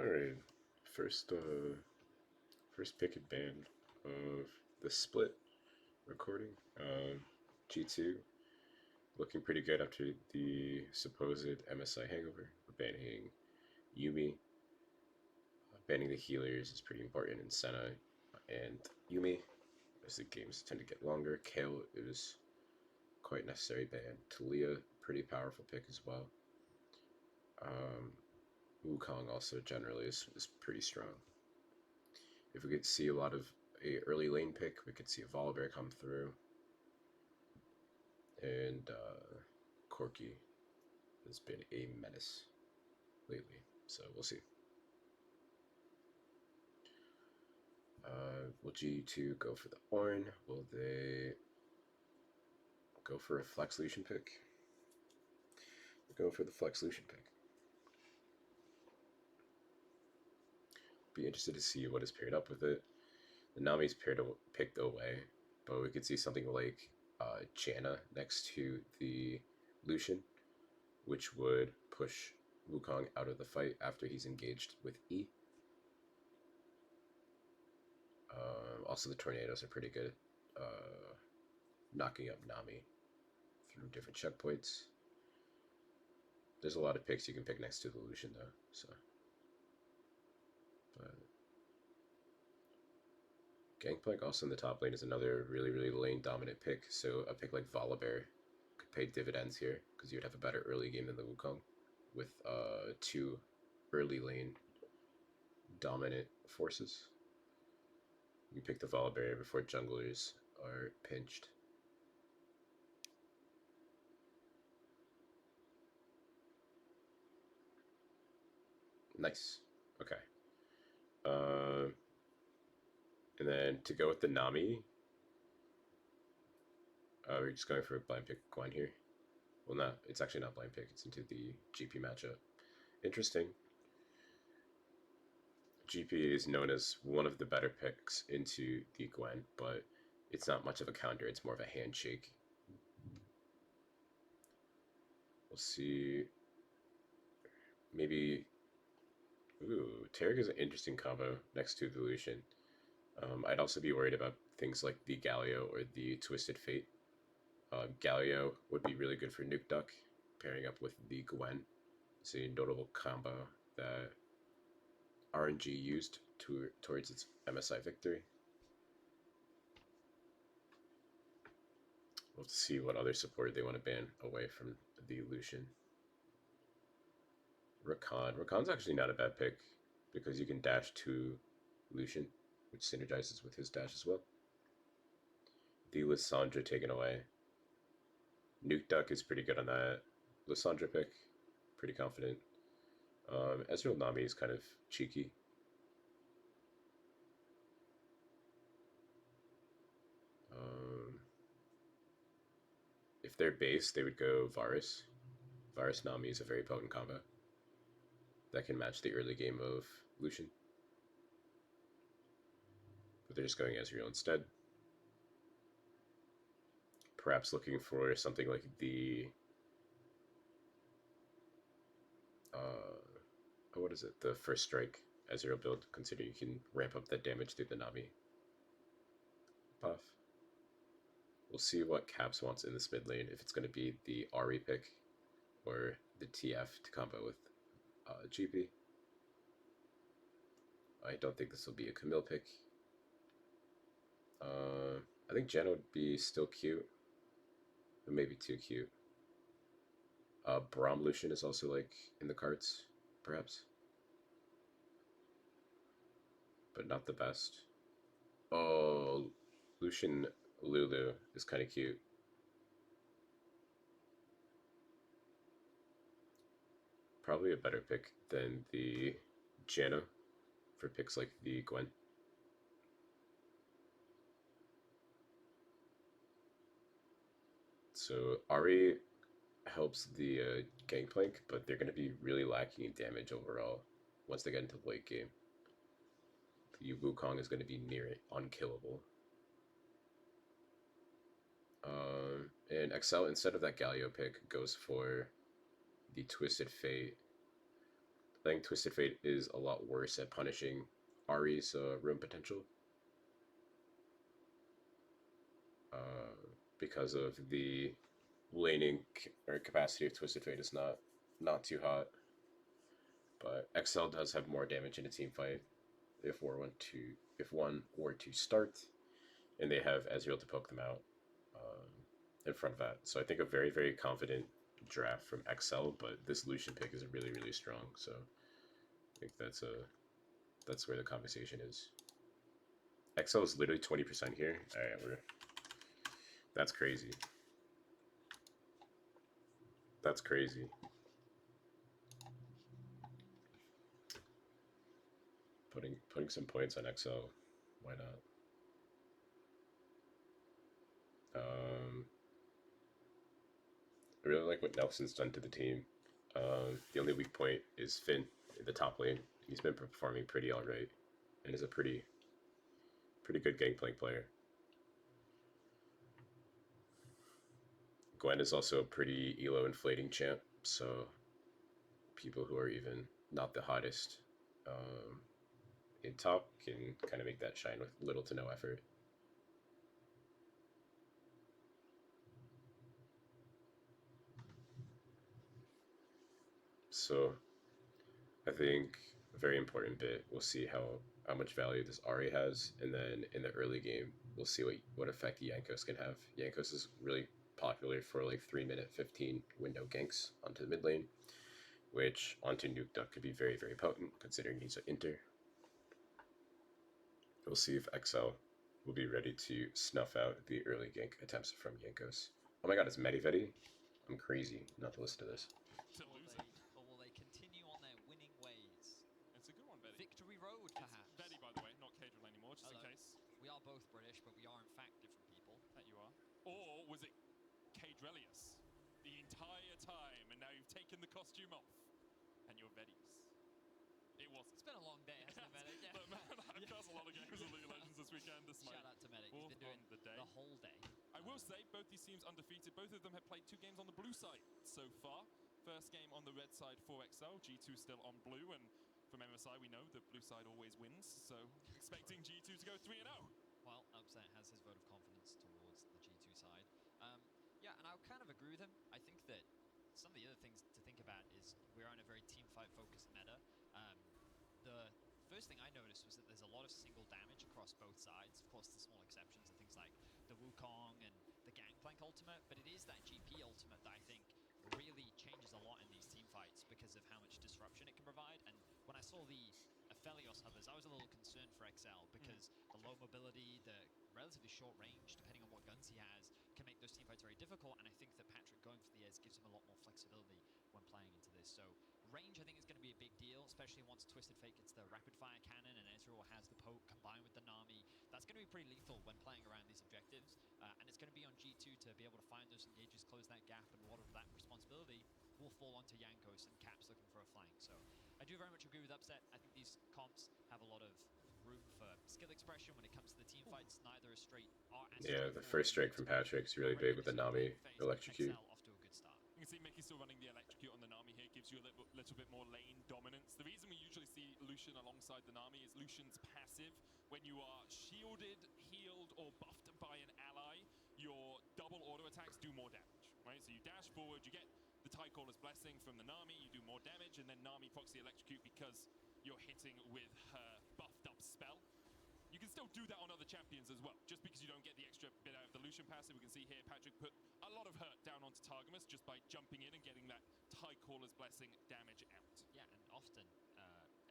All right, first first pick and ban of the split recording. G2 looking pretty good after the supposed MSI hangover. We're banning Yumi. Banning the healers is pretty important in Senna and Yumi, as the games tend to get longer. Kale is quite necessary ban. Talia, pretty powerful pick as well. Um, Wukong also generally is pretty strong. If we could see a lot of a early lane pick, we could see a Volibear come through, and Corki has been a menace lately, so we'll see. Will G2 go for the Ornn? Will they go for a Flex Lucian pick? Go for the Flex Lucian pick. Be interested to see what is paired up with it. The Nami's picked away, but we could see something like Janna next to the Lucian, which would push Wukong out of the fight after he's engaged with E. Also, the tornadoes are pretty good, knocking up Nami through different checkpoints. There's a lot of picks you can pick next to the Lucian, though. So, but Gangplank also in the top lane is another really lane dominant pick. So a pick like Volibear could pay dividends here because you would have a better early game than the Wukong with two early lane dominant forces. You pick the Volibear before junglers are pinched. Nice. Okay. And then to go with the Nami, we're just going for a blind pick Gwen here. Well, no, it's actually not blind pick. It's into the GP matchup. Interesting. GP is known as one of the better picks into the Gwen, but it's not much of a counter. It's more of a handshake. We'll see. Maybe. Ooh, Taric is an interesting combo next to the Lucian. I'd also be worried about things like the Galio or the Twisted Fate. Galio would be really good for Nuke Duck, pairing up with the Gwen. It's a notable combo that RNG used towards its MSI victory. We'll have to see what other support they want to ban away from the Lucian. Rakan. Rakan's actually not a bad pick because you can dash to Lucian, which synergizes with his dash as well. The Lissandra taken away. Nuke Duck is pretty good on that. Lissandra pick, pretty confident. Ezreal Nami is kind of cheeky. If they're base, they would go Varus. Varus Nami is a very potent combo that can match the early game of Lucian. But they're just going Ezreal instead. Perhaps looking for something like the what is it? The first strike Ezreal build, considering you can ramp up that damage through the Nami buff. We'll see what Caps wants in this mid lane, if it's going to be the Ahri pick or the TF to combo with GP. I don't think this will be a Camille pick. I think Janna would be still cute, but maybe too cute. Braum Lucian is also like in the cards, perhaps, but not the best. Oh, Lucian Lulu is kind of cute. Probably a better pick than the Janna for picks like the Gwen. So Ahri helps the Gangplank, but they're going to be really lacking in damage overall once they get into the late game. The Wukong is going to be near unkillable. And XL, instead of that Galio pick, goes for the Twisted Fate. I think Twisted Fate is a lot worse at punishing Ari's room potential. Because of the laning or capacity of Twisted Fate is not too hot. But XL does have more damage in a team fight if one were to start, and they have Ezreal to poke them out in front of that. So I think a very very confident draft from XL, but this Lucian pick is really really strong. So I think that's where the conversation is. XL is literally 20% here. All right, that's crazy. That's crazy. Putting some points on XL. Why not? I really like what Nelson's done to the team. The only weak point is Finn in the top lane. He's been performing pretty alright, and is a pretty good gangplank player. Gwen is also a pretty elo inflating champ, so people who are even not the hottest in top can kind of make that shine with little to no effort. So I think a very important bit, we'll see how much value this Ahri has, and then in the early game, we'll see what effect Jankos can have. Jankos is really popular for like 3-minute 15 window ganks onto the mid lane, which onto Nuke Duck could be very, very potent considering he's an inter. We'll see if XL will be ready to snuff out the early gank attempts from Jankos. Oh my god, it's Medivetti? I'm crazy not to listen to this. Or will they continue on their winning ways? It's a good one, Betty. Victory Road, perhaps. It's Betty, by the way, not Cadril anymore, just Hello. in case. We are both British, but we are in fact different people. That you are. Or was it Cadrelius the entire time, and now you've taken the costume off, and you're Betty's? It was. It's been a long day, hasn't it, Medic? Yeah. Look, man, I've cast a lot of games of League of Legends this weekend. This Shout out to Medic. He's been doing the whole day. I will say, both these teams undefeated. Both of them have played 2 games on the blue side so far. First game on the red side for XL, G2 still on blue, and from MSI we know the blue side always wins, so expecting G2 to go 3-0. Well, Upset has his vote of confidence towards the G2 side. Yeah, and I'll kind of agree with him. I think that some of the other things to think about is we're on a very team fight focused meta. The first thing I noticed was that there's a lot of single damage across both sides. Of course, the small exceptions are things like the Wukong and the Gangplank ultimate, but it is that GP ultimate that I think really changes a lot in these team fights because of how much disruption it can provide. And when I saw the Aphelios hovers, I was a little concerned for XL because the low mobility, the relatively short range, depending on what guns he has, can make those team fights very difficult. And I think that Patrick going for the Ez gives him a lot more flexibility when playing into this. So range, I think, is going to be a big deal, especially once Twisted Fate gets the rapid fire cannon and Ezreal has the poke combined with the Nami. That's going to be pretty lethal when playing around these objectives. And it's going to be on G2 to be able to find those engages, close that gap, and a lot of that responsibility will fall onto Jankos and Caps looking for a flank. So I do very much agree with Upset. I think these comps have a lot of room for skill expression when it comes to the team fights. Neither is straight. Yeah, the first strike from Patrick's really big with the Nami electrocute. Off to a good start. You can see Mickey still running the electrocute on the Nami here, gives you a little bit more lane dominance. The reason we usually see Lucian alongside the Nami is Lucian's passive. When you are shielded, healed, or buffed by an ally, your double auto attacks do more damage, right? So you dash forward, you get the Tidecaller's Blessing from the Nami, you do more damage, and then Nami procs the electrocute because you're hitting with her buffed up spell. You can still do that on other champions as well, just because you don't get the extra bit out of the Lucian passive. We can see here Patrick put a lot of hurt down onto Targamas just by jumping in and getting that Tidecaller's Blessing damage out. Yeah, and often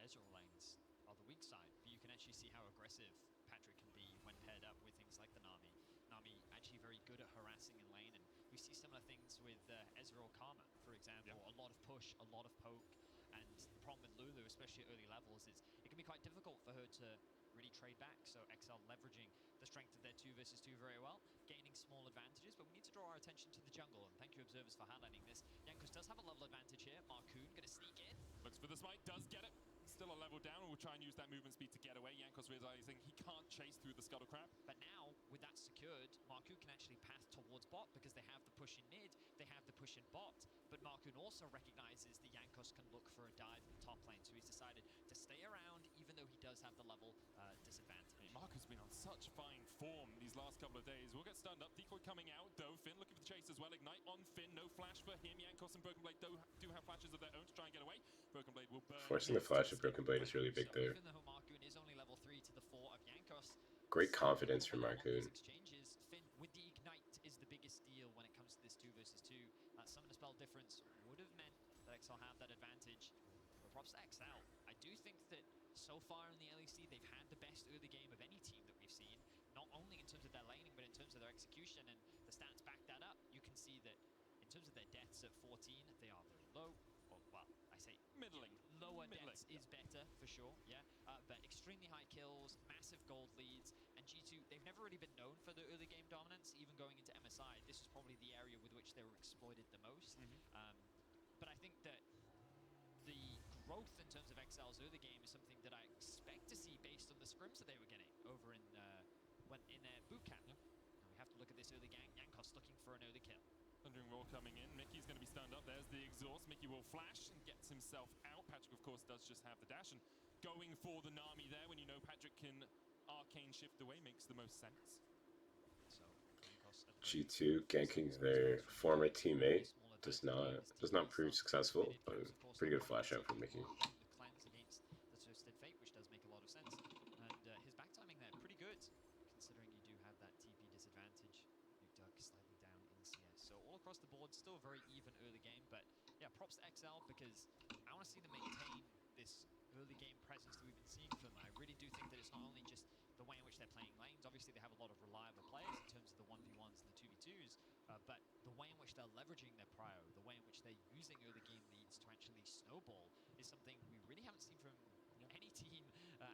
Ezreal lanes are the weak side, but you can actually see how aggressive Patrick can be when paired up with things like the Nami. Nami actually very good at harassing in lane, and we see similar things with Ezreal Karma, for example. Yep. A lot of push, a lot of poke, and the problem with Lulu, especially at early levels, is it can be quite difficult for her to really trade back. So XL leveraging the strength of their 2 versus 2 very well, gaining small advantages, but we need to draw our attention to the jungle, and thank you observers for highlighting this. Jankos does have a level advantage here. Marcoon gonna sneak in. Looks for the smite, does get it. Still a level down, we'll try and use that movement speed to get away. Jankos realizing he can't chase through the Scuttle Crab. But now, with that secured, Marcoon can actually path towards bot because they have the push in mid, they have the push in bot, but Marcoon also recognizes the Jankos can look for a dive in the top lane. So does have the level disadvantage. Marco's been on such fine form these last couple of days. We'll get stunned up. Decoy coming out, though. Finn looking for the chase as well. Ignite on Finn. No flash for him. Jankos and Broken Blade do have flashes of their own to try and get away. Broken Blade will burn. Forcing the flash of Broken Blade is really big So there. even though Marcoon is only level 3 to the 4 of Jankos, Great confidence from on these Marcoon. exchanges, Finn with the Ignite is the biggest deal when it comes to this 2 versus 2. That summon a spell difference would have meant that XL have that advantage. But props to XL. I do think that so far in the LEC, they've had the best early game of any team that we've seen, not only in terms of their laning, but in terms of their execution, and the stats back that up. You can see that in terms of their deaths at 14, they are very low. Or, well, I say Middling. lower deaths is better, for sure, yeah. But extremely high kills, massive gold leads, and G2, they've never really been known for their early game dominance, even going into MSI. This was probably the area with which they were exploited the most. But I think that the growth in terms of XL's early game is something that I expect to see based on the scrims that they were getting over in their boot camp. Now we have to look at this early gang. Jankos looking for an early kill. Thundering Roar coming in. Mickey's going to be stunned up. There's the exhaust. Mickey will flash and gets himself out. Patrick, of course, does just have the dash. And going for the Nami there when you know Patrick can arcane shift away makes the most sense. So Jankos G2 ganking their former teammate does not prove successful, but pretty good flash out from Mickey. The cleanse against the Twisted Fate, which does make a lot of sense. And his back timing there, pretty good, considering you do have that TP disadvantage. Nuke slightly down in CS. So all across the board, still a very even early game, but yeah, props to XL because I want to see them maintain this early game presence that we've been seeing from them. I really do think that it's not only just the way in which they're playing lanes. Obviously, they have a lot of reliable players in terms of the 1v1s and the 2v2s, but the way in which they're leveraging their prio, the way in which they're using early game leads to actually snowball is something we really haven't seen from any team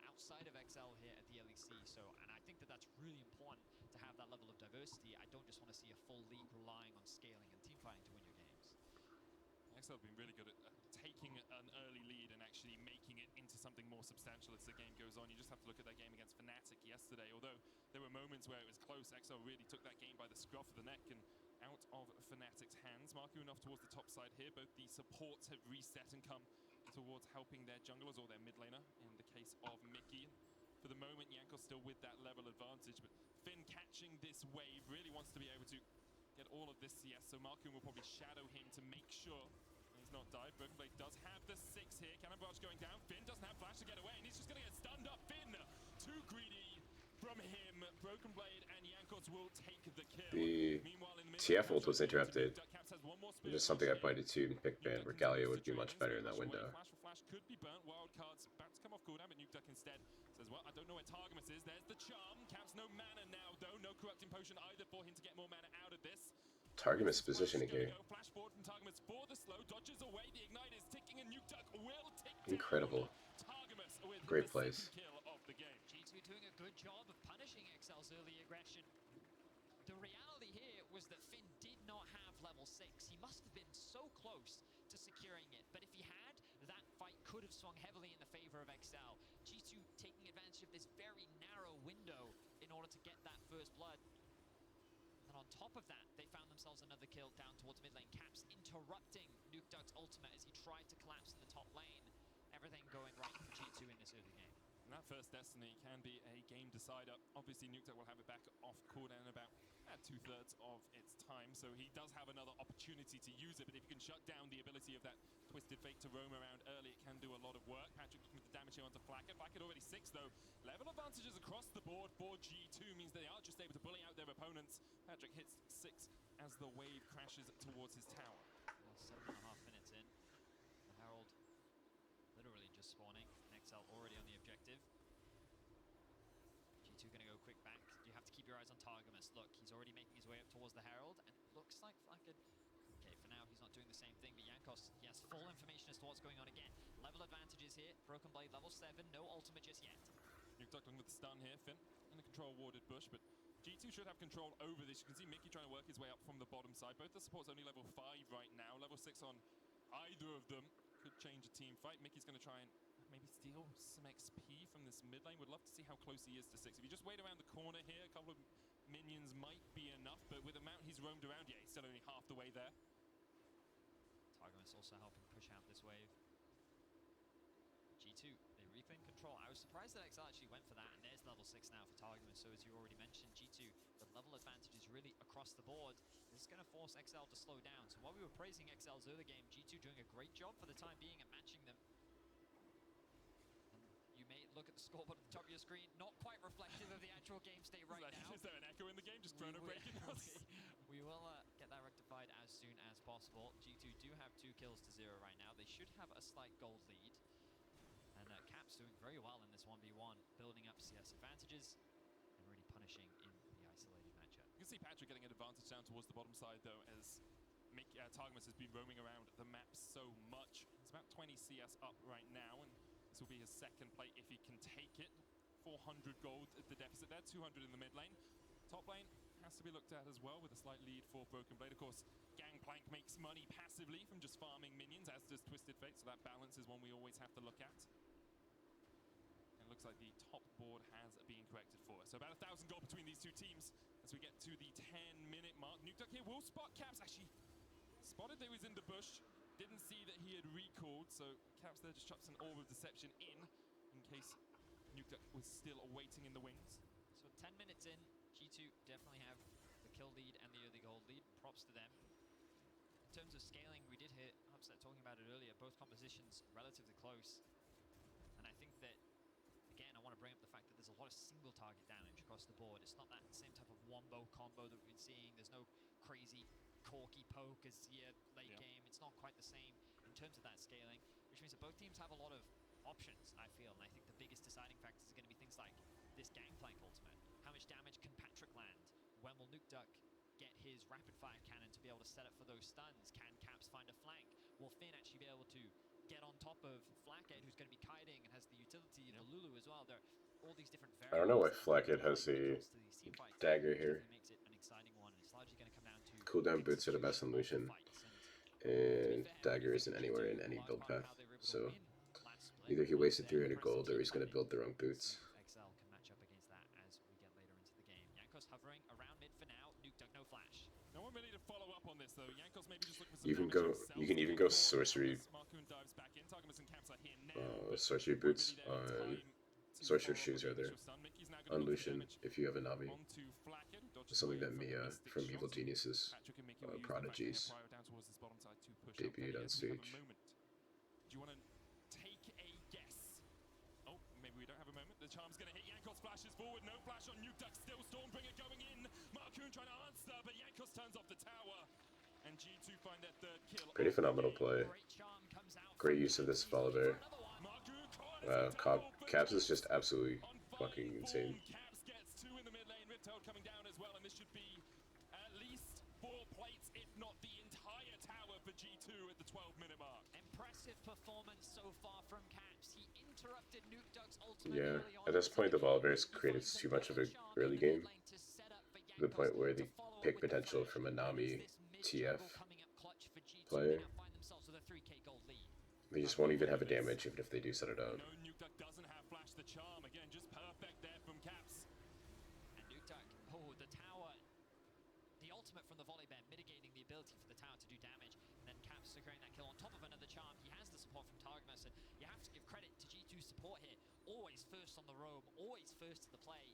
outside of XL here at the LEC. So, and I think that that's really important to have that level of diversity. I don't just want to see a full league relying on scaling and team fighting to win your games. XL have been really good at taking an early lead and actually making it into something more substantial as the game goes on. You just have to look at their game against Fnatic yesterday. Although there were moments where it was close, XL really took that game by the scruff of the neck and out of Fnatic's hands. Marco enough towards the top side here. Both the supports have reset and come towards helping their junglers or their mid laner in the case of Mickey. For the moment, Jankos still with that level advantage, but Finn catching this wave really wants to be able to get all of this CS, so Marco will probably shadow him to make sure he's not died. Broken Blade does have the 6 here. Cannon Barrage going down. Finn doesn't have flash to get away, and he's just going to get stunned up. Finn, too greedy from him. Broken Blade and Jankos will take the kill. The Meanwhile, in the TF ult was interrupted. Which is something I pointed to in pick ban, where Galio would be much better in that window. Flash for flash could be burnt. Wild cards about to come off cooldown, but Nuke instead says, well, I don't know where Targamas is. There's the charm. Caps no mana now, though. No corrupting potion either for him to get more mana out of this. Targamas positioning here. Flash forward from Targamas for the slow, dodges away. The ignite is ticking, and Nuke will tick Incredible. Targamas with Great the plays. second kill of the game. G2 doing a good job of punishing XL's early aggression. The reality here was that Finn did not have level 6. He must have been so close to securing it, but if he had, that fight could have swung heavily in the favor of XL. G2 taking advantage of this very narrow window in order to get that first blood. And on top of that, they found themselves another kill down towards mid lane. Caps interrupting Nukeduck's ultimate as he tried to collapse in the top lane. Everything going right for G2 in this early game. And that first Destiny can be a game decider. Obviously, Nukeduck will have it back off cooldown about 2/3 of its time, so he does have another opportunity to use it, but if you can shut down the ability of that Twisted Fate to roam around early, it can do a lot of work. Patrick with the damage here onto Flacker. Flacker already 6, though. Level advantages across the board for G2 means they are just able to bully out their opponents. Patrick hits 6 as the wave crashes towards his tower. Well, 7.5 minutes in. The Herald literally just spawning. XL already on the objective. G2 going to go quick back. You have to keep your eyes on Targamas. Look, he's already making his way up towards the Herald, and it looks like Flacker... Okay, for now, he's not doing the same thing, but Jankos, he has full information as to what's going on again. Level advantages here. Broken Blade, level 7. No ultimate just yet. Nukeduck with the stun here. Finn in the control warded bush, but G2 should have control over this. You can see Mickey trying to work his way up from the bottom side. Both the supports only level 5 right now. Level 6 on either of them could change a team fight. Mickey's going to try and maybe steal some XP from this mid lane. Would love to see how close he is to 6. If you just wait around the corner here, a couple of minions might be enough, but with the amount he's roamed around, yeah, he's still only half the way there. Targamas also helping push out this wave. G2, they within control. I was surprised that XL actually went for that, and there's level 6 now for Targamas. So as you already mentioned, G2, the level advantage is really across the board. This is going to force XL to slow down. So while we were praising XL's early game, G2 doing a great job for the time being at matching them. You may look at the scoreboard at the top of your screen, not quite reflective of the actual game state right now. Is there an echo in the game? Just chrono breaking us? We will get that rectified as soon as possible. G2 do have 2 kills to 0 right now. They should have a slight gold lead. And Caps doing very well in this 1v1, building up CS advantages and really punishing in the isolated matchup. You can see Patrick getting an advantage down towards the bottom side, though, as Targamas has been roaming around the map so much. It's about 20 CS up right now, and this will be his second plate if he can take it. 400 gold at the deficit there, 200 in the mid lane. Top lane has to be looked at as well, with a slight lead for Broken Blade. Of course, Gangplank makes money passively from just farming minions, as does Twisted Fate, so that balance is one we always have to look at. It looks like the top board has been corrected for us. So about 1,000 gold between these two teams as we get to the 10-minute mark. Nukeduck here will spot Caps. Actually, spotted that he was in the bush. Didn't see that he had recalled, so Caps there just chucks an Orb of Deception in case Nukeduck was still awaiting in the wings. So 10 minutes in, G2 definitely have the kill lead and the early gold lead. Props to them. In terms of scaling, we did hear Upset talking about it earlier. Both compositions relatively close. And I think that, again, I want to bring up the fact that there's a lot of single target damage across the board. It's not that same type of wombo combo that we've been seeing. There's no crazy corky poke as here late game. It's not quite the same in terms of that scaling, which means that both teams have a lot of options, I feel. And I think the biggest deciding factors are going to be things like this Gangplank ultimate. How much damage can Patrick land? When will Nukeduck get his rapid fire cannon to be able to set up for those stuns? Can Caps find a flank? Will Finn actually be able to get on top of Flackhead, who's going to be kiting and has the utility, the Lulu as well? There are all these different variables. I don't know why Flackhead has a dagger here. Makes it an exciting one, and it's largely going to come down to Cooldown boots are the best on Lucian, and dagger isn't anywhere in any build path. So either he wasted 300 gold or he's going to build the wrong boots. XL can match up against that as we get later into the game. Jankos hovering around mid for now. Nukeduck no flash. No one ready to follow up on this though. Jankos maybe just looking for some you can even go sorcery. Marcoon dives back in. Targamas and Caps are here now. Sorcery boots on sorcerer shoes rather on Lucian if you have a Navi. Something that Mia from Evil Geniuses Prodigies debuted on stage. Do you want to take a guess? Oh, maybe we don't have a moment. The charm's going to hit. Jankos flashes forward. No flash on Nukeduck. Still Stormbringer going in. Marcoon trying to answer, but Jankos turns off the tower. And G2 find their third kill. Pretty phenomenal play. Great use of this follow bear. Wow, Caps is just absolutely fucking insane. Caps gets 2 in the mid lane. Riptail coming down as well, and this should be at least 4 plates, if not the entire tower for G2 at the 12-minute mark. Impressive performance so far from Caps. He interrupted Nukeduck's ultimate. Yeah, at this point the Volibears created too much of an early game, to the point where the pick potential from a Nami TF player, they just won't even have a damage even if they do set it up. No, Nukeduck doesn't have flash the charm. Again, just perfect there from Caps. And Nukeduck, the tower, the ultimate from the volley bear, mitigating the ability for the tower to do damage. And then Caps securing that kill on top of another charm. He has the support from Targamas, and you have to give credit to G2's support here. Always first on the roam, always first to the play.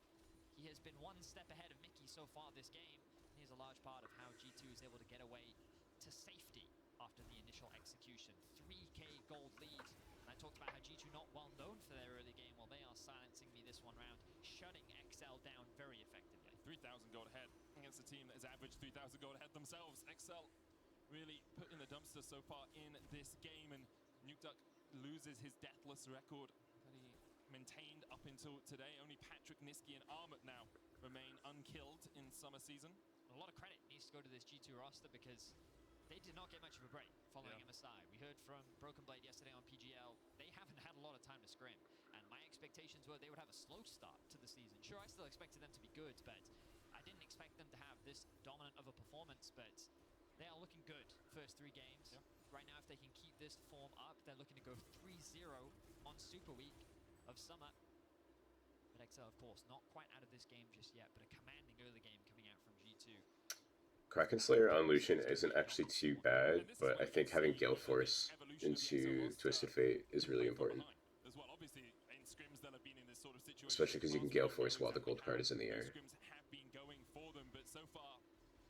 He has been one step ahead of Mickey so far this game. Here's a large part of how G2 is able to get away to safety after the initial execution. 3k gold lead. And I talked about how G2 not well known for their early game. Well, they are silencing me this one round, shutting XL down very effectively. 3,000 gold ahead against a team that has averaged 3,000 gold ahead themselves. XL really put in the dumpster so far in this game, and Nukeduck loses his deathless record that he maintained up until today. Only Patrick, Niski, and Armut now remain unkilled in summer season. A lot of credit needs to go to this G2 roster because they did not get much of a break following MSI. We heard from Broken Blade yesterday on PGL. They haven't had a lot of time to scrim, and my expectations were they would have a slow start to the season. Sure, I still expected them to be good, but I didn't expect them to have this dominant of a performance, but they are looking good first 3 games. Right now, if they can keep this form up, they're looking to go 3-0 on Super Week of summer. But XL, of course, not quite out of this game just yet, but a commanding early game coming out from G2. Kraken Slayer on Lucian isn't actually too bad, but I think having Gale Force into Twisted Fate is really important. As well, obviously, in scrims they'll have been in this sort of situation. Especially because you can Gale Force while the gold card is in the air. Scrims have been going for them, but so far,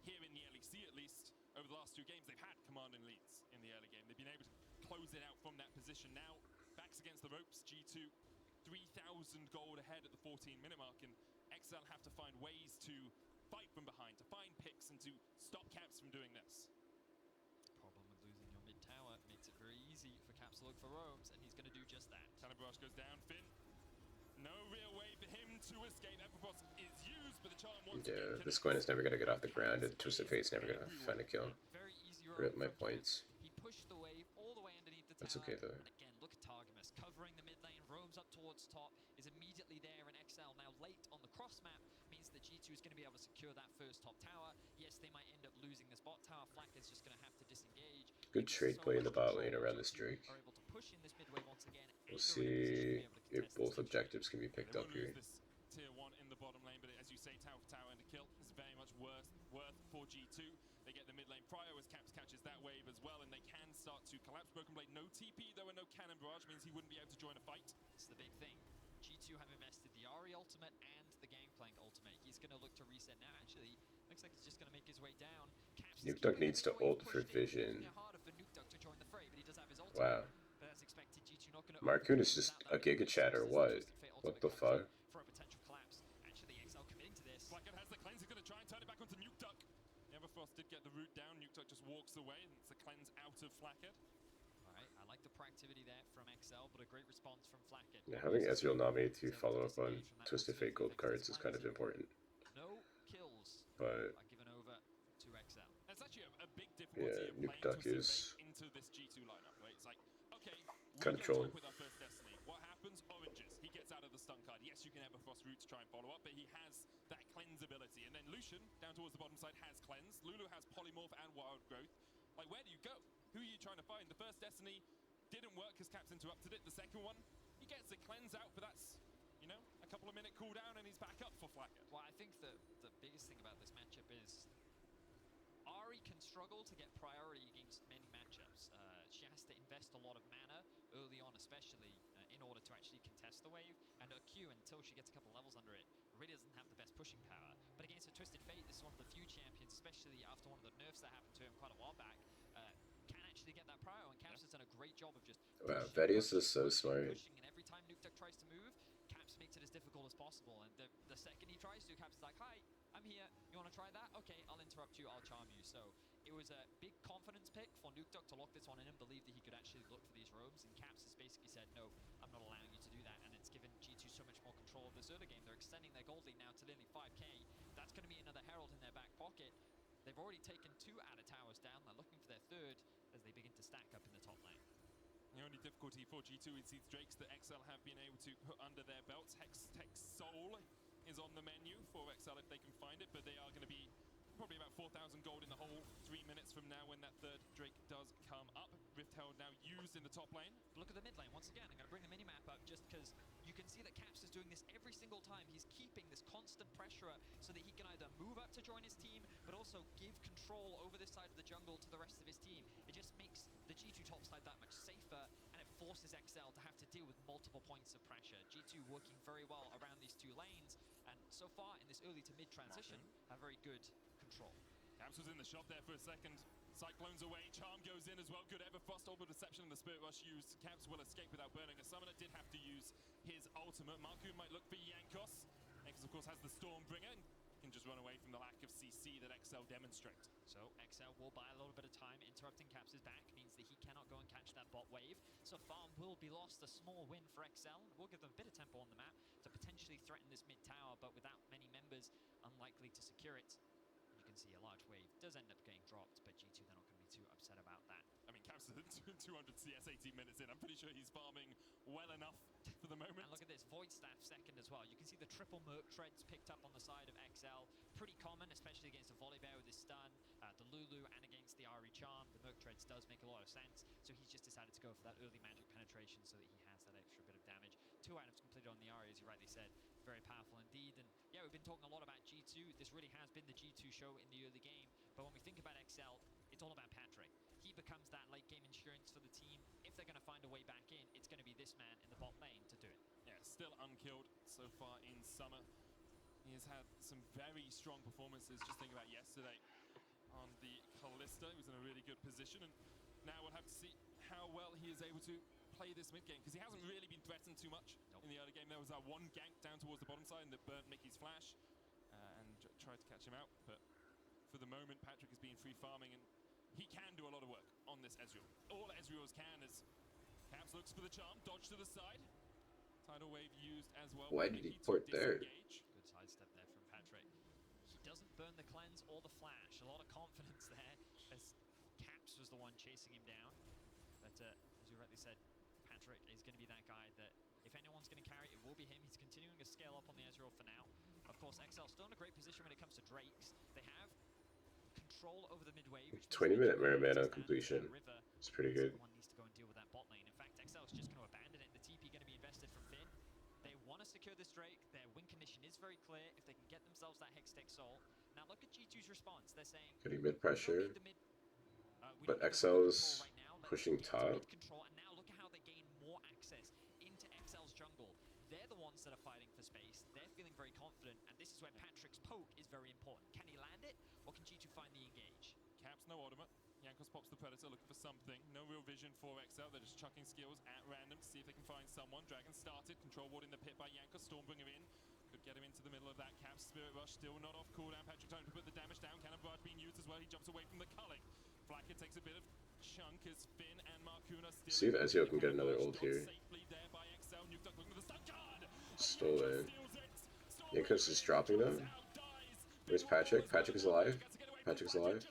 here in the LEC at least, over the last 2 games, they've had commanding leads in the early game. They've been able to close it out from that position. Now, backs against the ropes, G2, 3,000 gold ahead at the 14-minute mark, and XL have to find ways to fight from behind, to find picks, and to stop Caps from doing this. Problem with losing your mid tower makes it very easy for Caps to look for roams, and he's going to do just that. Cannon Barrage goes down, Finn. No real way for him to escape. Everfrost is used, but the charm once Yeah, this Gwen is never gonna get off the ground, and Twisted Fate's never gonna find a kill. Very easy Rip roam my from Finn. points. He pushed the wave all the way underneath the tower. That's okay, though. And again, look at Targamas covering the mid lane, roams up towards top, is immediately there, and XL now late on the cross map means that G2 is going to be able to secure that first top tower. Yes, they might end up losing this bot tower. Flack is just going to have to disengage. Good trade play in the bot lane around this Drake. Are able to push in this midway once again. We'll see if both objectives can be picked They up will here. lose this tier 1 in the bottom lane, but as you say, tower for tower and a kill is very much worth for G2. They get the mid lane prio as Caps catches that wave as well, and they can start to collapse. Broken Blade, no TP, though, and no Cannon Barrage means he wouldn't be able to join a fight. It's the big thing. G2 have invested the Ahri ultimate and the Gangplank ultimate. He's going to look to reset now. Actually, looks like he's just going to make his way down. Caps is Nukeduck keeping needs to every way ult for pushed in, vision. making it harder for Nukeduck to join the fray, but he does have his ultimate. Wow. But as expected, G2 not going to. Marcoon is just a Giga Chat or what? What the fuck? For a potential collapse. Actually, XL committing to this. Flackhead has the cleanse, he's going to try and turn it back onto Nukeduck. Everfrost did get the root down, Nukeduck just walks away, and it's a cleanse out of Flackhead. Alright, I like the proactivity there from XL, but a great response from Flackhead. Yeah, having Ezreal Nami to follow up on Twisted Fate gold cards is kind of important. No kills But are given over to XL. That's actually a big difficulty yeah, of playing Nukeduck Twisted is Fate into this G2 lineup, right? It's like, okay, control. with our first Destiny. What happens? Oranges. He gets out of the stun card. Yes, you can Everfrost root to try and follow up, but he has that cleanse ability. And then Lucian, down towards the bottom side, has cleanse. Lulu has polymorph and wild growth. Like, where do you go? Who are you trying to find? The first Destiny didn't work because Caps interrupted it. The second one, he gets the cleanse out, but that's, you know, a couple of minute cooldown and he's back up for Flacker. Well, I think the biggest thing about this matchup is Ahri can struggle to get priority against many matchups. She has to invest a lot of mana early on, especially in order to actually contest the wave. And her Q, until she gets a couple levels under it, really doesn't have the best pushing power. But against a Twisted Fate, this is one of the few champions, especially after one of the nerfs that happened to him quite a while back, can actually get that prio. And Caps has done a great job of just Wow, pushing, Vedius is so smart. pushing, and every time Nukeduck tries to move, Caps makes it as difficult as possible. And the second he tries to, Caps is like, hi, I'm here. You want to try that? Okay, I'll interrupt you. I'll charm you. So it was a big confidence pick for Nukeduck to lock this one in and believe that he could actually look for these roams. And Caps has basically said, no, I'm not allowing you to do that. And it's given G2 so much more control of this early game. They're extending their gold lead now to nearly 5k. That's going to be another Herald in their back pocket. They've already taken 2 out of towers down. They're looking for their third as they begin to stack up in the top lane. The only difficulty for G2 is these Drakes that XL have been able to put under their belts. Hex Soul is on the menu for XL if they can find it, but they are going to be probably about 4,000 gold in the whole 3 minutes from now when that third Drake does come up. Rift Herald now used in the top lane. But look at the mid lane once again. I'm going to bring the minimap up just because you can see that Caps is doing this every single time. He's keeping this constant pressure so that he can either move up to join his team, but also give control over this side of the jungle to the rest of his team. It just makes the G2 top side that much safer, and it forces XL to have to deal with multiple points of pressure. G2 working very well around these 2 lanes, and so far in this early to mid transition, have very good control. Caps was in the shot there for a second. Cyclones away, Charm goes in as well. Good Everfrost, Orbital Deception and the Spirit Rush used. Caps will escape without burning. A Summoner did have to use his ultimate. Marcoon might look for Yankos. Yankos, of course, has the Stormbringer. Can just run away from the lack of CC that XL demonstrate. So XL will buy a little bit of time. Interrupting Caps' back means that he cannot go and catch that bot wave. So farm will be lost. A small win for XL. We'll give them a bit of tempo on the map to potentially threaten this mid tower, but without many members, unlikely to secure it. You can see a large wave does end up getting dropped, but G2, they're not going to be too upset about that. I mean, Caps is 200 CS 18 minutes in. I'm pretty sure he's farming well enough for the moment. And look at this, Void Staff second as well. You can see the triple Merc Treads picked up on the side of XL. Pretty common, especially against the Volley Bear with his stun, the Lulu, and against the Ahri Charm. The Merc Treads does make a lot of sense, so he's just decided to go for that early magic penetration so that he has that extra bit of damage. 2 items completed on the Ahri, as you rightly said. Very powerful indeed. And yeah, we've been talking a lot about G2. This really has been the G2 show in the early game. But when we think about XL, it's all about Patrick. He becomes that late game insurance for the team. If they're going to find a way back in, it's going to be this man in the bot lane to do it. Yeah, still so far in summer. He has had some very strong performances. Just think about yesterday on the Callista. He was in a really good position, and now we'll have to see how well he is able to play this mid game, because he hasn't really been threatened too much in the early game. There was that one gank down towards the bottom side and that burnt Mickey's flash and tried to catch him out, but for the moment Patrick has been free farming, and he can do a lot of work on this Ezreal. All Ezreals can, as Caps looks for the charm, dodge to the side. Tidal Wave used as well. Why did he port there? Good sidestep there from Patrick. He doesn't burn the cleanse or the flash. A lot of confidence there, as Caps was the one chasing him down. But as you rightly said, Patrick is going to be that guy that if anyone's going to carry it, it will be him. He's continuing to scale up on the Ezreal for now. Of course, XL still in a great position when it comes to Drakes. They have control over the mid wave. 20-minute Maramana completion. It's pretty good. Someone needs to go and deal with that bot lane. In fact, XL is just going to abandon it. The TP going to be invested from Finn. They want to secure this Drake. Their win condition is very clear. If they can get themselves that Hextech Soul. Now look at G2's response. They're saying, getting mid pressure, but XL's pushing top. Control, and now look at how they gain more access into XL's jungle. They're the ones that are fighting for space. They're feeling very confident, and this is where Patrick's poke is very important. Can he land it, or can G2 find the engage? Caps, no ultimate. Jankos pops the Predator, looking for something. No real vision for XL. They're just chucking skills at random to see if they can find someone. Dragon started. Control ward in the pit by Jankos. Stormbringer in. Could get him into the middle of that. Caps, Spirit Rush still not off cooldown. Patrick trying to put the damage down. Cannon Barrage being used as well. He jumps away from the culling. Flacker takes a bit of chunk as Finn and Markuna still. See if Ezio can get another ult here. Stole it. Jankos is dropping them. Where's Patrick? Patrick is alive. Patrick's alive.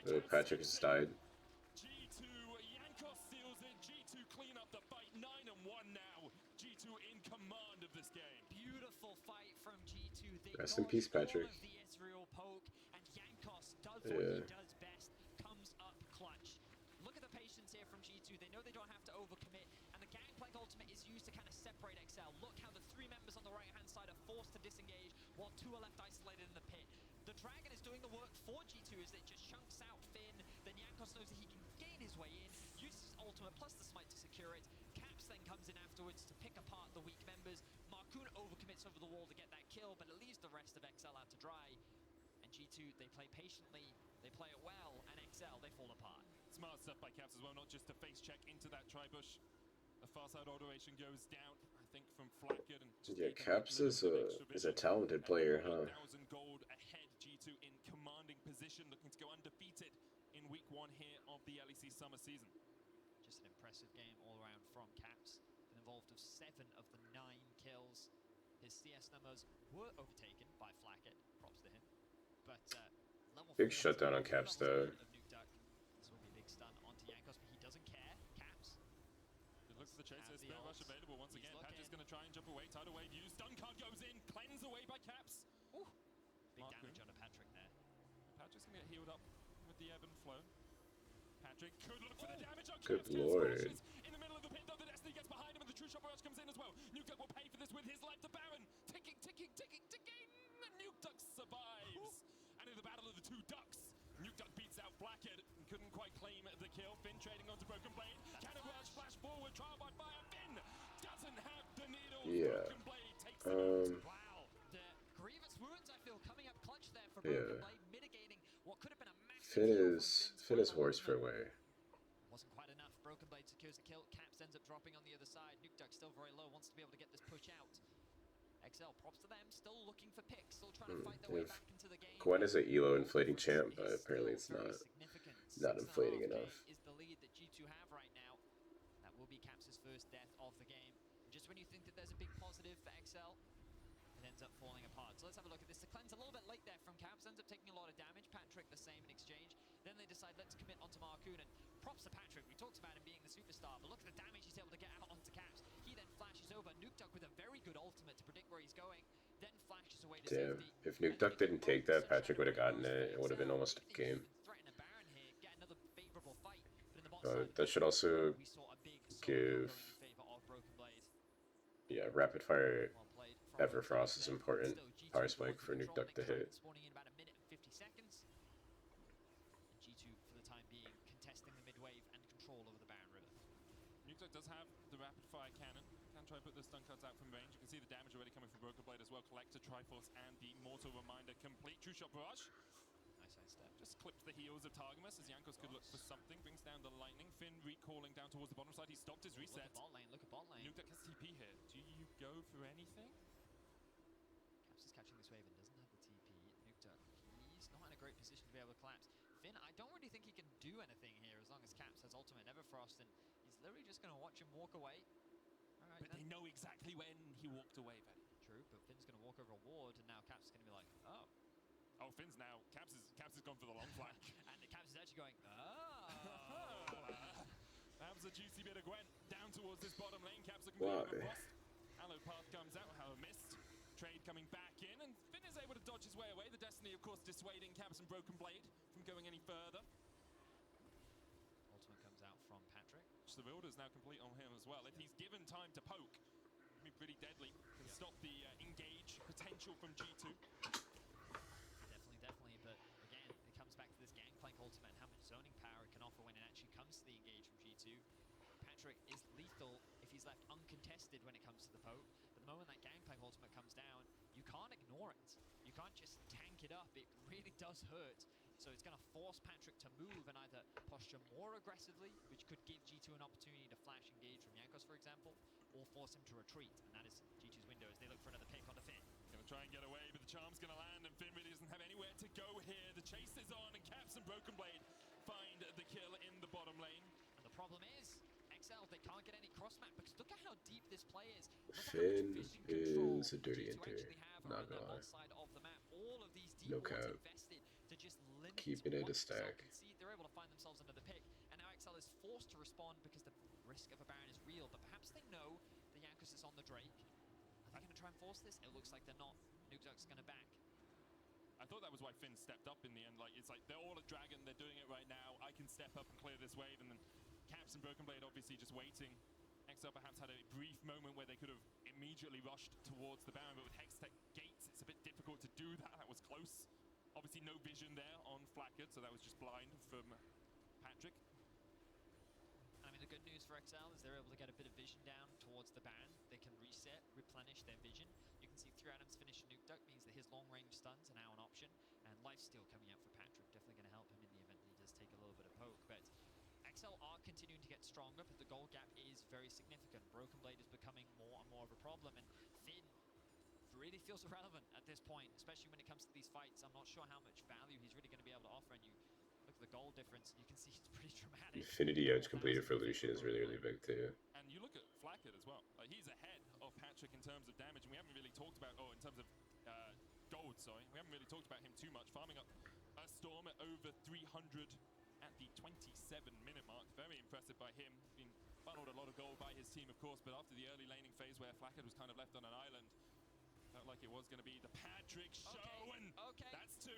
Oh, Patrick has died. G2, Jankos seals it. G2 clean up the fight. 9-1 now. G2 in command of this game. Beautiful fight from G2. They Rest in peace, Patrick. the Ezreal poke, and Jankos does what he does best. Comes up clutch. Look at the patience here from G2. They know they don't have to overcommit, and the Gangplank ultimate is used to kind of separate XL. Look how the three members on the right-hand side are forced to disengage, while two are left isolated in the pit. The Dragon is doing the work for G2 as it just chunks out Finn. Then Jankos knows that he can gain his way in, uses his ultimate plus the smite to secure it. Caps then comes in afterwards to pick apart the weak members. Markuna overcommits over the wall to get that kill, but it leaves the rest of XL out to dry. And G2, they play patiently, they play it well, and XL, they fall apart. Smart stuff by Caps as well, not just to face check into that tri-bush. The far side alteration goes down, I think, from Flacker. And Yeah, Caps is a talented player, huh? 1,000 gold ahead. G2 in commanding position, looking to go undefeated in week 1 here of the LEC summer season. Just an impressive game all around from Caps. Been involved of 7 of the 9 kills. His CS numbers were overtaken by Flacket. Props to him. But level Big 4 shutdown on Caps though. This will be a big stun onto Jankos, but he doesn't care. Caps. Good look for the chase. There's Spirit Rush available once again. Looking. Patrick's going to try and jump away. Tidal Wave used. Stun card goes in. Cleanse away by Caps. Ooh. Big Markuna. damage onto Patrick there. Patrick's going to get healed up with the ebb and flow. Patrick could look for the damage on Good Caps. lord. In the middle of the pit, though, the Destiny gets behind him, and the True Shot Rush comes in as well. Nukeduck will pay for this with his life to Baron. Ticking, ticking, ticking, ticking. And Nukeduck survives. And in the battle of the two ducks, Nukeduck beats out Blackhead and couldn't quite claim the kill. Finn trading onto Broken Blade. Cannon Rush, flash forward, trial by fire. Finn doesn't have the needle. Yeah. Broken Blade takes the Wow. The grievous wounds, I feel, coming up clutch there for Broken Blade, mitigating what could have been a massive Finn is horse for away. Wasn't quite enough. Broken Blade secures a kill. Caps ends up dropping on the other side. Nukeduck still very low, wants to be able to get this push out. XL, props to them, still looking for picks, still trying to fight their way back into the game. Gwen is an ELO inflating champ, but apparently it's not inflating enough. Is the lead that G2 have right now. That will be Caps' first death of the game. And just when you think that there's a big positive for XL, it ends up falling apart. So let's have a look at this. The cleanse a little bit late there from Caps, ends up taking a lot of damage. Patrick the same in exchange. Then they decide, let's commit onto Markuna. Props to Patrick. We talked about him being the superstar, but look at the damage he's able to get out onto Caps. He then flashes over. Nukeduck with a very good ultimate to predict where he's going. Then flashes away to Damn. safety. If Nukeduck didn't take that, Patrick would have gotten it. It would have been almost a game. Threaten a Baron here, get another favorable fight. But in the bottom side, That should also we saw a big give, in favor of Broken Blade. yeah, rapid fire Well played from Everfrost is Broken Blade. important. Still, G2 Power wants spike to for control Nukeduck to the hit. Spawning in about a minute and 50 seconds. And G2, for the time being, contesting the mid wave and control over the Baron River. Nuketook does have the rapid fire cannon. Can try to put the stun cards out from range. You can see the damage already coming from Broken Blade as well. Collector, Triforce, and the Mortal Reminder complete. True Shot Barrage. Nice side step. Just clipped the heels of Targamas as Jankos could look for something. Brings down the lightning. Finn recalling down towards the bottom side. He stopped his reset. Look at bot lane, look at bot lane. Nuketook has TP here. Do you go for anything? Caps is catching this wave and doesn't have the TP. Nuketook, he's not in a great position to be able to collapse. Finn, I don't really think he can do anything here as long as Caps has ultimate Everfrost, and he's literally just going to watch him walk away. Alright, But they know exactly when he walked away, Paddy. True, but Finn's going to walk over a ward, and now Caps is going to be like, oh. Oh, Finn's now. Caps has gone for the long flank. And the Caps is actually going, oh. That was a juicy bit of Gwent down towards this bottom lane. Caps looking for the frost. Hallowed Path comes out. Hallowed missed. Trade coming back in, and Finn is able to dodge his way away. The Destiny, of course, dissuading Caps and Broken Blade from going any further. Ultimate comes out from Patrick. The build is now complete on him as well. If he's given time to poke, it'll be pretty deadly. Can stop the engage potential from G2. Definitely, but again, it comes back to this Gangplank ultimate and how much zoning power it can offer when it actually comes to the engage from G2. Patrick is lethal if he's left uncontested when it comes to the poke, but the moment that Gangplank ultimate comes down, you can't ignore it. You can't just tank it up, it really does hurt. So it's going to force Patrick to move and either posture more aggressively, which could give G2 an opportunity to flash engage from Jankos, for example, or force him to retreat, and that is G2's window as they look for another pick on the Finn. Gonna try and get away, but the charm's gonna land, and Finn really doesn't have anywhere to go here. The chase is on, and Caps and Broken Blade find the kill in the bottom lane. And the problem is, XL, they can't get any cross-map, because look at how deep this play is. Look at how Finn much vision control is a dirty G2 enter, actually have not around gonna that lie. side of the map. All of these deep No wards cap. invested to just limit Keeping it what a stack. XL can see. They're able to find themselves under the pick, and now XL is forced to respond because the risk of a Baron is real, but perhaps they know the Jankos is on the Drake. Are they going to try and force this? It looks like they're not. Nuketook's going to back. I thought that was why Finn stepped up in the end. Like, it's like they're all a dragon, they're doing it right now. I can step up and clear this wave, and then Caps and Broken Blade obviously just waiting. XL perhaps had a brief moment where they could have immediately rushed towards the Baron, but with Hextech gates, it's a bit difficult to do that. That was close. Obviously no vision there on Flackard, so that was just blind from Patrick. I mean, the good news for XL is they're able to get a bit of vision down towards the Baron. They can reset, replenish their vision. You can see 3 items finish Nuketook, means that his long-range stuns are now an option. And lifesteal coming out for Patrick, definitely going to help him in the event that he does take a little bit of poke. But XL are continuing to get stronger, but the gold gap is very significant. Broken Blade is becoming more and more of a problem, and Finn really feels irrelevant at this point, especially when it comes to these fights. I'm not sure how much value he's really going to be able to offer, and you look at the gold difference, you can see it's pretty dramatic. Infinity Edge completed for Lucian is really, really big too. And you look at Flackard as well. Like, he's ahead of Patrick in terms of damage, and we haven't really talked about, in terms of gold, sorry. We haven't really talked about him too much. Farming up a Storm at over 300 at the 27-minute mark. Very impressive by him. Been funneled a lot of gold by his team, of course, but after the early laning phase where Flackard was kind of left on an island, felt like it was going to be the Patrick show, and that's 2.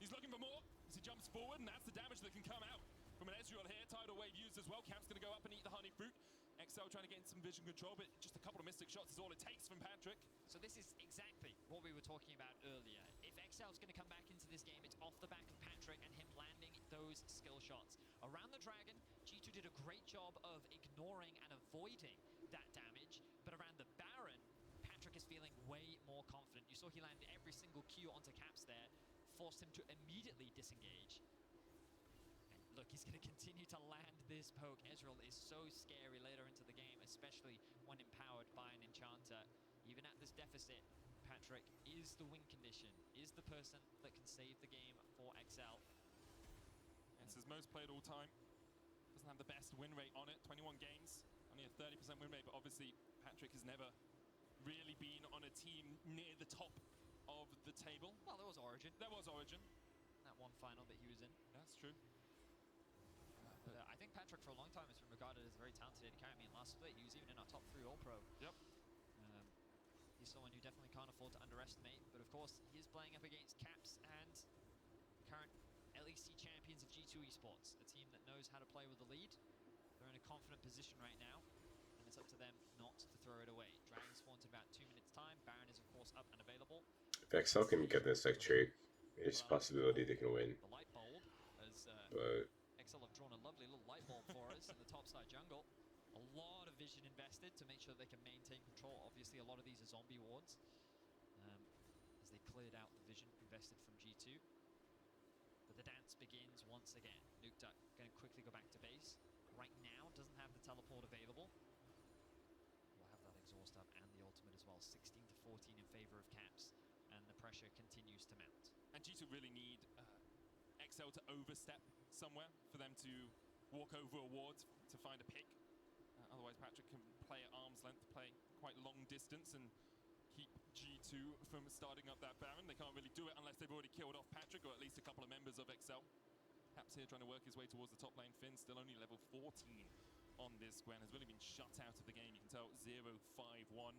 He's looking for more as he jumps forward, and that's the damage that can come out from an Ezreal here. Tidal Wave used as well. Cap's going to go up and eat the honey fruit. XL trying to get some vision control, but just a couple of mystic shots is all it takes from Patrick. So this is exactly what we were talking about earlier. If XL is going to come back into this game, it's off the back of Patrick and him landing those skill shots. Around the Dragon, G2 did a great job of ignoring and avoiding that damage, but around the Baron, Patrick is feeling way more confident. You saw he landed every single Q onto Caps there, forced him to immediately disengage. Look, he's going to continue to land this poke. Ezreal is so scary later into the game, especially when empowered by an enchanter. Even at this deficit, Patrick is the win condition, is the person that can save the game for XL. It's his most played all time. Doesn't have the best win rate on it. 21 games, only a 30% win rate, but obviously Patrick has never really been on a team near the top of the table. Well, there was Origin. There was Origin. That one final that he was in. That's true. But I think Patrick for a long time has been regarded as a very talented AD carry. I mean, last split he was even in our top 3 All-Pro. Yep. He's someone who definitely can't afford to underestimate. But of course, he is playing up against Caps and the current LEC champions of G2 Esports, a team that knows how to play with the lead. They're in a confident position right now, and it's up to them not to throw it away. Dragon spawns in about 2 minutes' time. Baron is of course up and available. If XL can get this like trick, there's a possibility they can win. The light bulb, as But XL have drawn a lovely little light bulb for us in the topside jungle. A lot of vision invested to make sure they can maintain control. Obviously, a lot of these are zombie wards, as they cleared out the vision invested from G2. But the dance begins once again. Nukeduck going to quickly go back to base. Right now, doesn't have the teleport available. We'll have that exhaust up and the ultimate as well. 16 to 14 in favor of Caps, and the pressure continues to mount. And G2 really need XL to overstep somewhere for them to walk over a ward to find a pick. Otherwise, Patrick can play at arm's length, play quite long distance, and keep G2 from starting up that Baron. They can't really do it unless they've already killed off Patrick, or at least a couple of members of XL. Caps here trying to work his way towards the top lane. Finn still only level 14 on this Gwen. Has really been shut out of the game. You can tell 0-5-1.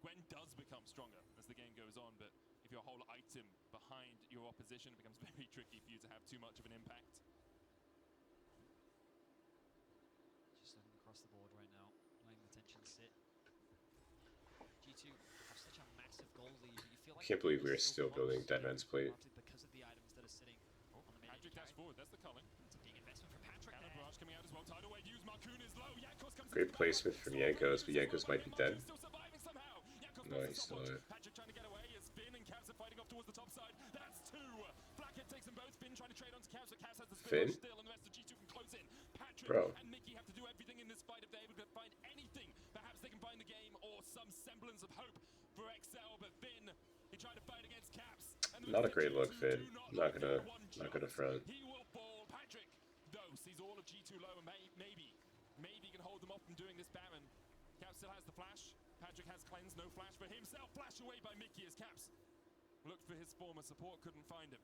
Gwen does become stronger as the game goes on, but if your whole item behind your opposition, it becomes very tricky for you to have too much of an impact. Just looking across the board right now, letting the tension sit. G2 have such a massive goal lead, but you feel like Can't believe we're still building Dead Man's Plate. because of the items that are sitting on the mid. Patrick dash forward, that's the culling. It's a big investment from Patrick there. Barrage coming out as well. Tidal wave used. Marcoon is low. Yankos comes Great placement from Jankos, but Jankos might be dead. Still surviving somehow. Yankos No, goes he's to still stopwatch. alive. Patrick trying to get away as Finn and Caps are fighting off towards the top side. That's two. Blackhead takes them both. Finn trying to trade onto Caps, but Caps has the Finn? spin still, and the rest of G2 can close in. Patrick Bro. and Mickey have to do everything in this fight if they're able to find anything. Perhaps they can find the game or some semblance of hope for XL, but Finn, he tried to fight against Caps. And Not a great look, G2 Finn. do Not like gonna, their one not job. gonna front. He will fall. Patrick, though, sees all of G2 low and maybe he can hold them off from doing this Baron. Caps still has the flash. Patrick has cleanse, no flash for himself. Flash away by Mickey as Caps looked for his former support, couldn't find him.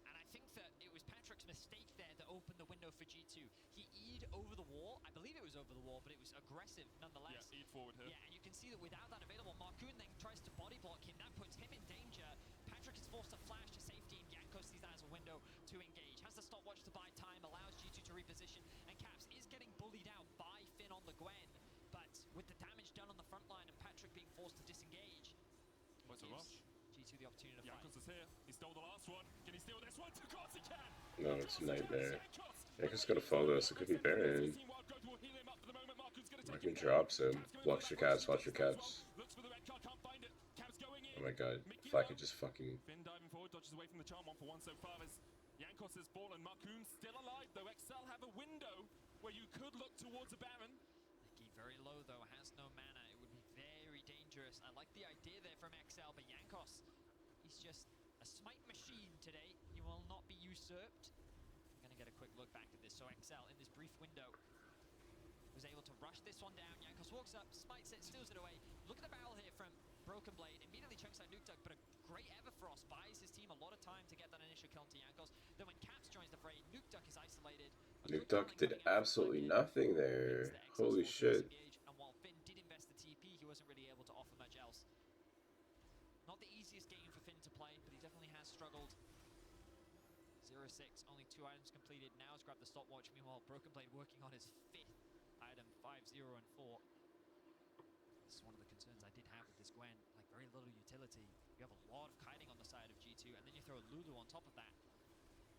And I think that it was Patrick's mistake there that opened the window for G2. He E'd over the wall. I believe it was over the wall, but it was aggressive nonetheless. Yeah, E'd forward here. Yeah, and you can see that without that available, Marcoon then tries to body block him. That puts him in danger. Patrick is forced to flash to safety, and Jankos sees that as a window to engage. Has the stopwatch to buy time, allows G2 to reposition, and Caps is getting bullied out by Finn on the Gwen. But with the damage done on the front line and Patrick being forced to disengage, What's a rush? G2 the opportunity to Yankos fight. is here. He stole the last one. Can he steal this one? Of course he can. No, it's a nightmare. Jankos gonna follow us. It could be Baron. Marcoon drops him. Watch your Caps, watch your Caps. Looks for the red card, can't find it. Caps going in. Oh my god. If I could just fucking... Finn diving forward, dodges away from the charm, 1-for-1 so far as Jankos has fallen. Marcoon still alive, though. XL have a window where you could look towards a Baron. Nicky very low though, has no mana. It would be very dangerous. I like the idea there from XL, but Jankos, he's just a smite machine today. He will not be usurped. I'm gonna get a quick look back at this. So XL in this brief window was able to rush this one down. Jankos walks up, smites it, steals it away. Look at the barrel here from Broken Blade. Immediately chunks out Nukeduck, but a great Everfrost buys his team a lot of time to get that initial kill to Jankos. Then when Caps joins the fray, Nukeduck is isolated. Nukeduck did absolutely nothing there. Holy shit. And while Finn did invest the TP, he wasn't really able to offer much else. Not the easiest game for Finn to play, but he definitely has struggled. 0-6, only 2 items completed. Now has grabbed the stopwatch. Meanwhile, Broken Blade working on his 5th item, 5, 0, and 4. This is one of the concerns I did have with this Gwen. Like, very little utility. You have a lot of kiting on the side of G2, and then you throw a Lulu on top of that.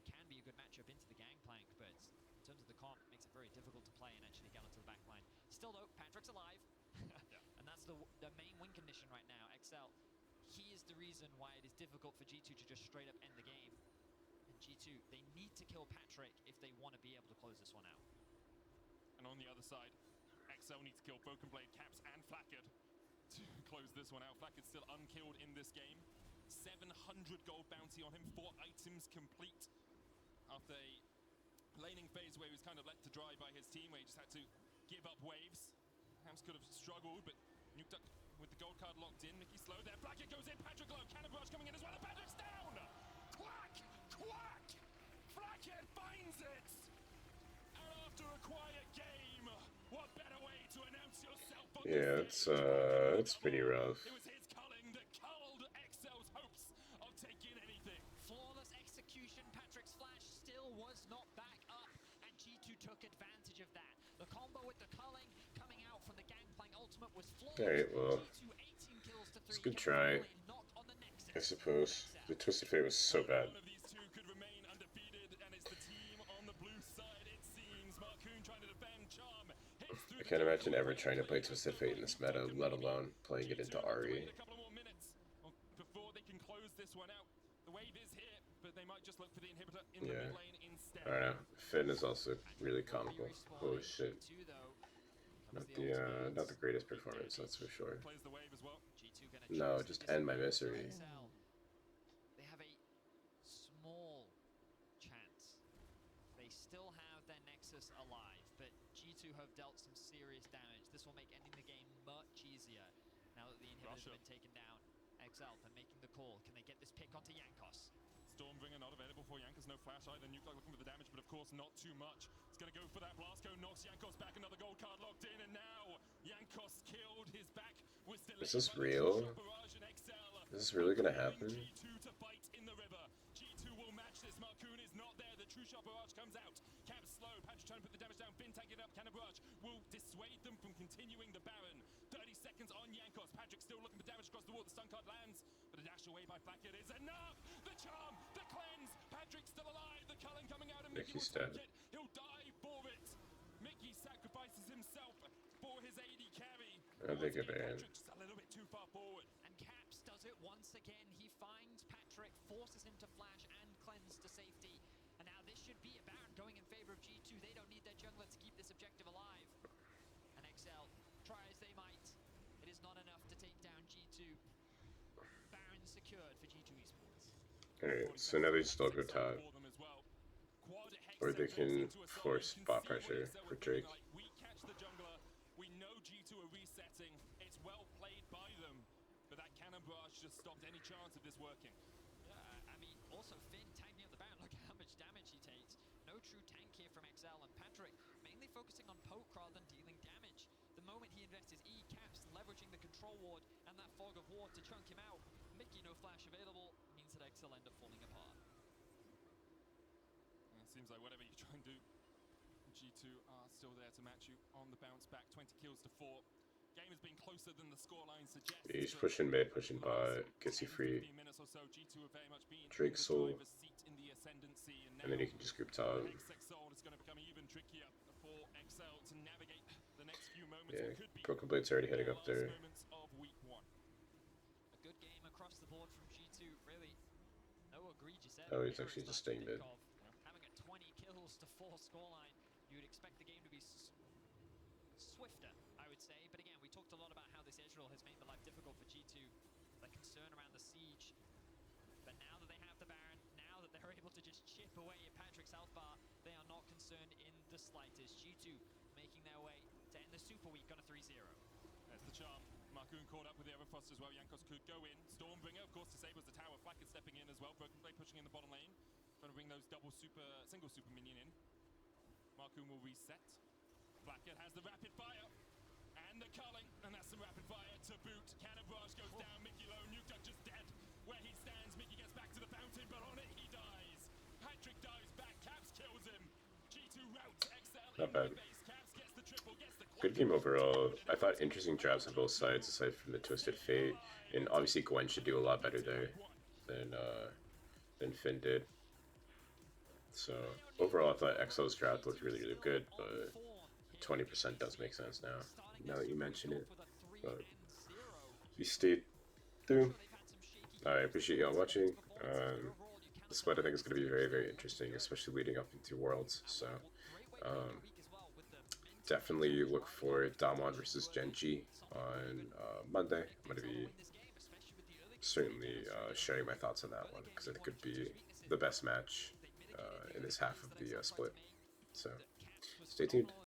Can be a good matchup into the Gangplank, but in terms of the comp, makes it very difficult to play and actually get onto the back line. Still though, Patrick's alive. And that's the main win condition right now. XL, he is the reason why it is difficult for G2 to just straight up end the game. And G2, they need to kill Patrick if they want to be able to close this one out. And on the other side, XL needs to kill Broken Blade, Caps, and Flackard to close this one out. Flackard's still unkilled in this game. 700 gold bounty on him, 4 items complete. After a laning phase where he was kind of left to dry by his team, where he just had to give up waves. Hams could have struggled, but Nukeduck with the gold card locked in. Mickey slow there. Blackett goes in. Patrick low. Cannon Barrage coming in as well. And Patrick's down. Quack! Quack! Blackett finds it. And after a quiet game, what better way to announce yourself on Yeah, it's pretty rough. It was his culling that culled XL's hopes of taking anything. Flawless execution. Patrick's flash still was not back up, and G2 took advantage of that. The combo with the culling coming out from the Gangplank ultimate was flawless. Alright, well, G2 18 kills to 3. it's a good try, I suppose. The Twisted Fate was so bad. One of these two could remain undefeated, and it's the team on the blue side, it seems. Marcoon trying to defend. Charm hits through I can't imagine ever trying to play Twisted Fate in this meta, let alone playing it into RE. A couple more minutes before they can close this one out. The wave is here, but they might just look for the inhibitor in the mid lane instead. I don't know. Finn is also really comical. Holy shit. Not the greatest performance, that's for sure. No, just end my misery. They have a small chance. They still have their Nexus alive, but G2 have dealt some serious damage. This will make ending the game much easier now that the inhibitor's been taken down. XL, they're making the call. Can they get this pick onto Jankos? Stormbringer not available for Jankos, no flash either. Nuke looking for the damage, but of course not too much. It's going to go for that blast cone, knocks Jankos back, another gold card locked in, and now Jankos killed his back. Is this real? Is this really going to happen? G2 to fight in the river. G2 will match this. Marcoon is not there. The true shot barrage comes out. Cap slow. Patrick trying to put the damage down. Finn tagging it up. Cannon barrage will dissuade them from continuing the Baron. 30 seconds on Jankos. Patrick still looking for damage across the wall. The stun card lands, but a dash away by Blackett is enough. The charm, the cleanse. Patrick still alive. The culling coming out, and Mickey will take it. He'll die for it. Mickey sacrifices himself for his AD carry. I think it banned. Patrick's a little bit too far forward. And Caps does it once again. He finds Patrick, forces him to flash and cleanse to safety. And now this should be a Baron going in favor of G2. They don't need their jungler to keep this objective alive. And XL, try as they might, it is not enough to take down G2. Baron secured for G2 Esports. Alright, so now they still go top. Or they can force bot pressure for Drake. We catch the jungler. We know G2 are resetting. It's well played by them. But that cannon barrage just stopped any chance of this working. Yeah, I mean, also Finn tagging up the Baron. Look how much damage he takes. No true tank here from XL, and Patrick mainly focusing on poke rather than dealing damage. The moment he invests his E, Caps leveraging the control ward and that fog of war to chunk him out. Mickey no flash available means that XL end up falling apart. It seems like whatever you try and do, G2 are still there to match you on the bounce back. 20 kills to 4. Game has been closer than the scoreline suggests. He's pushing mid, pushing bot, gets you free. Drake soul, and then you can just group top. Yeah, Broken Blade's already heading up there. A good game across the board from G2, really. No egregious error. Oh, he's actually just staying mid. Having a 20 kills to 4 scoreline, you'd expect the game to be swifter, I would say. But again, we talked a lot about how this edge roll has made the life difficult for G2. The concern around the siege. But now that they have the Baron, now that they're able to just chip away at Patrick's health bar, they are not concerned in the slightest. G2 making their way to end the Super Week on a 3-0. That's the charm. Marcoon caught up with the other Frost as well. Jankos could go in. Stormbringer, of course, disables the tower. Blackett stepping in as well. Broken Blade pushing in the bottom lane. Trying to bring those single super minion in. Marcoon will reset. Blackett has the rapid fire. And the culling. And that's some rapid fire to boot. Cannon barrage goes down. Mickey low. Nuke Duck just dead. Where he stands, Mickey gets back to the fountain, but on it he dies. Patrick dives back. Caps kills him. G2 routes XL. Not bad. Caps gets the triple, gets the Good game overall. I thought interesting drafts on both sides, aside from the Twisted Fate, and obviously Gwen should do a lot better there than Finn did. So overall, I thought XL's draft looked really, really good, but 20% does make sense now that you mention it. But you stayed through. I appreciate y'all watching. The split I think is going to be very, very interesting, especially leading up into Worlds. So definitely look for Damwon versus Genji on Monday. I'm going to be certainly sharing my thoughts on that one because I think it could be the best match in this half of the split. So stay tuned.